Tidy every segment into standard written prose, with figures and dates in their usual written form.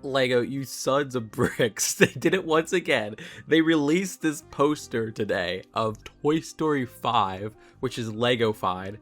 Lego, you sons of bricks. They did it once again. They released this poster today of Toy Story 5, which is Lego-fied,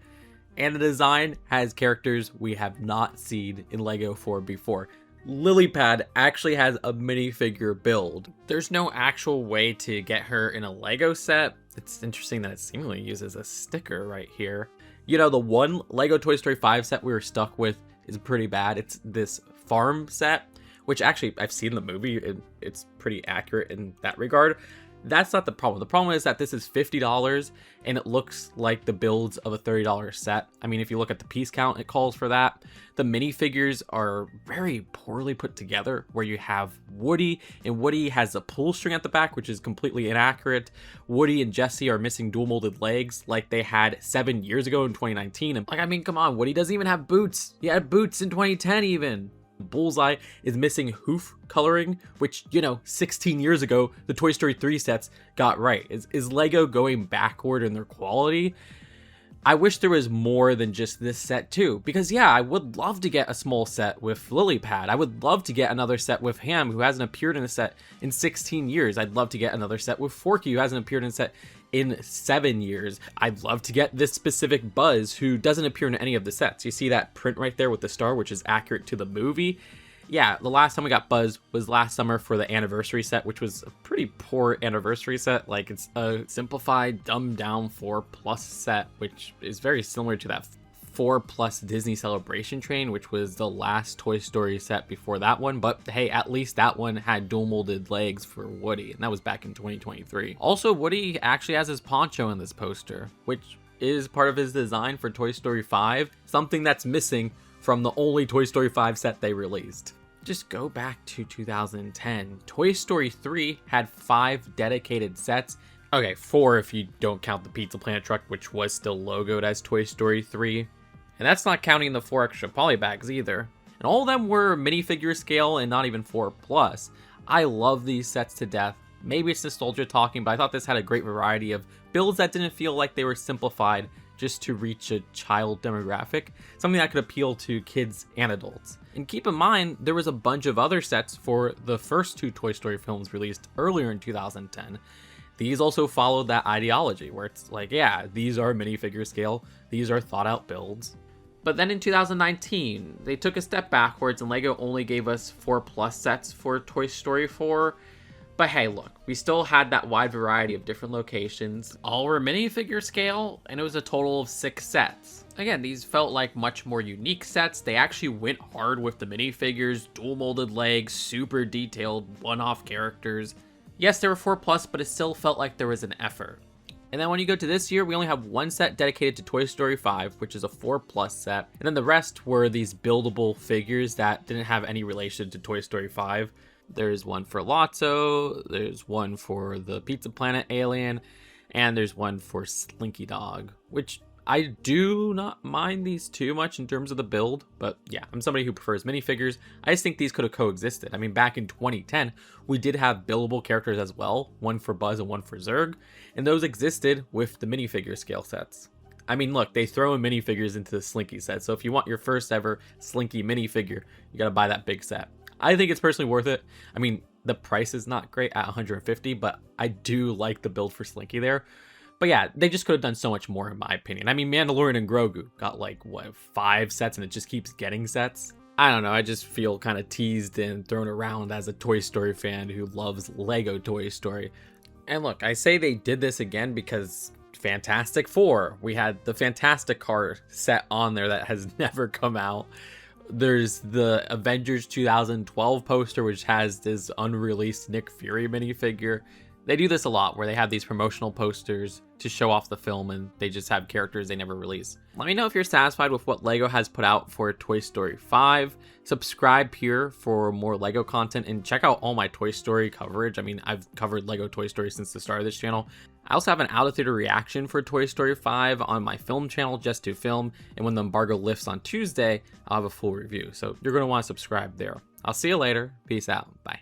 and the design has characters we have not seen in Lego 4 before. Lilypad actually has a minifigure build. There's no actual way to get her in a Lego set. It's interesting that it seemingly uses a sticker right here. You know, the one Lego Toy Story 5 set we were stuck with is pretty bad. It's this farm set, which actually I've seen the movie and it's pretty accurate in that regard. That's not the problem. The problem is that this is $50 and it looks like the builds of a $30 set. I mean, if you look at the piece count, it calls for that. The minifigures are very poorly put together, where you have Woody, and Woody has a pull string at the back, which is completely inaccurate. Woody and Jessie are missing dual molded legs like they had 7 years ago in 2019. And like, I mean, come on, Woody doesn't even have boots. He had boots in 2010 even. Bullseye is missing hoof coloring, which, you know, 16 years ago, the Toy Story 3 sets got right. Is Lego going backward in their quality? I wish there was more than just this set too, because yeah, I would love to get a small set with Lilypad. I would love to get another set with Ham, who hasn't appeared in a set in 16 years. I'd love to get another set with Forky, who hasn't appeared in a set in 7 years. I'd love to get this specific Buzz, who doesn't appear in any of the sets. You see that print right there with the star, which is accurate to the movie. Yeah, the last time we got Buzz was last summer for the anniversary set, which was a pretty poor anniversary set. Like, it's a simplified, dumbed down 4+ set, which is very similar to that 4+ Disney Celebration Train, which was the last Toy Story set before that one. But hey, at least that one had dual molded legs for Woody, and that was back in 2023. Also, Woody actually has his poncho in this poster, which is part of his design for Toy Story 5, something that's missing from the only Toy Story 5 set they released. Just go back to 2010. Toy Story 3 had 5 dedicated sets. Okay, 4 if you don't count the Pizza Planet truck, which was still logoed as Toy Story 3. And that's not counting the 4 extra polybags either. And all of them were minifigure scale and not even 4+. I love these sets to death. Maybe it's nostalgia talking, but I thought this had a great variety of builds that didn't feel like they were simplified just to reach a child demographic, something that could appeal to kids and adults. And keep in mind, there was a bunch of other sets for the first 2 Toy Story films released earlier in 2010. These also followed that ideology, where it's like, yeah, these are minifigure scale, these are thought out builds. But then in 2019, they took a step backwards and Lego only gave us 4+ sets for Toy Story 4. But hey, look, we still had that wide variety of different locations. All were minifigure scale, and it was a total of 6 sets. Again, these felt like much more unique sets. They actually went hard with the minifigures, dual molded legs, super detailed, one-off characters. Yes, there were 4+, but it still felt like there was an effort. And then when you go to this year, we only have 1 set dedicated to Toy Story 5, which is a 4+ set. And then the rest were these buildable figures that didn't have any relation to Toy Story 5. There's one for Lotso, there's one for the Pizza Planet alien, and there's one for Slinky Dog, which I do not mind these too much in terms of the build, but yeah, I'm somebody who prefers minifigures. I just think these could have coexisted. I mean, back in 2010, we did have buildable characters as well, one for Buzz and one for Zurg, and those existed with the minifigure scale sets. I mean, look, they throw in minifigures into the Slinky set, so if you want your first ever Slinky minifigure, you gotta buy that big set. I think it's personally worth it. I mean, the price is not great at $150, but I do like the build for Slinky there. But yeah, they just could have done so much more in my opinion. I mean, Mandalorian and Grogu got like, what, 5 sets and it just keeps getting sets? I don't know, I just feel kind of teased and thrown around as a Toy Story fan who loves Lego Toy Story. And look, I say they did this again because Fantastic Four, we had the Fantastic Car set on there that has never come out. There's the Avengers 2012 poster, which has this unreleased Nick Fury minifigure. They do this a lot, where they have these promotional posters to show off the film, and they just have characters they never release. Let me know if you're satisfied with what Lego has put out for Toy Story 5. Subscribe here for more Lego content, and check out all my Toy Story coverage. I mean, I've covered Lego Toy Story since the start of this channel. I also have an out-of-theater reaction for Toy Story 5 on my film channel, Just to Film, and when the embargo lifts on Tuesday, I'll have a full review, so you're going to want to subscribe there. I'll see you later. Peace out. Bye.